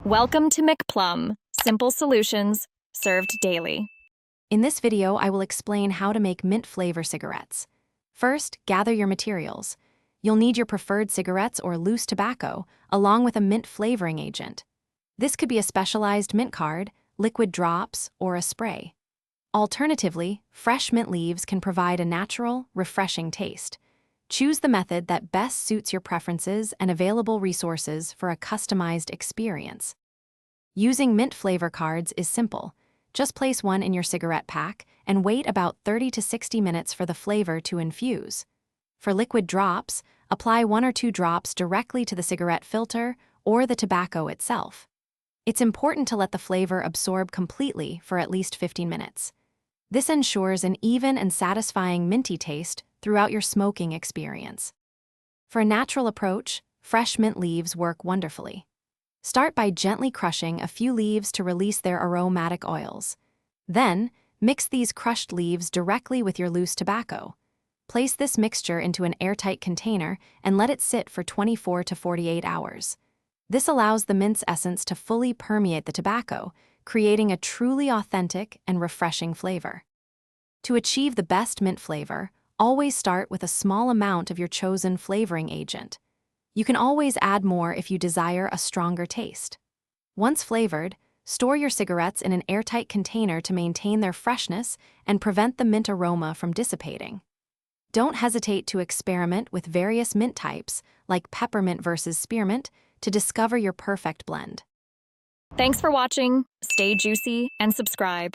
Welcome to McPlum, simple solutions served daily. In this video, I will explain how to make mint flavor cigarettes. First, gather your materials. You'll need your preferred cigarettes or loose tobacco, along with a mint flavoring agent. This could be a specialized mint card, liquid drops, or a spray. Alternatively, fresh mint leaves can provide a natural, refreshing taste. Choose the method that best suits your preferences and available resources for a customized experience. Using mint flavor cards is simple. Just place one in your cigarette pack and wait about 30 to 60 minutes for the flavor to infuse. For liquid drops, apply 1 or 2 drops directly to the cigarette filter or the tobacco itself. It's important to let the flavor absorb completely for at least 15 minutes. This ensures an even and satisfying minty taste throughout your smoking experience. For a natural approach, fresh mint leaves work wonderfully. Start by gently crushing a few leaves to release their aromatic oils. Then, mix these crushed leaves directly with your loose tobacco. Place this mixture into an airtight container and let it sit for 24 to 48 hours. This allows the mint's essence to fully permeate the tobacco, creating a truly authentic and refreshing flavor. To achieve the best mint flavor, always start with a small amount of your chosen flavoring agent. You can always add more if you desire a stronger taste. Once flavored, store your cigarettes in an airtight container to maintain their freshness and prevent the mint aroma from dissipating. Don't hesitate to experiment with various mint types, like peppermint versus spearmint, to discover your perfect blend. Thanks for watching. Stay juicy and subscribe.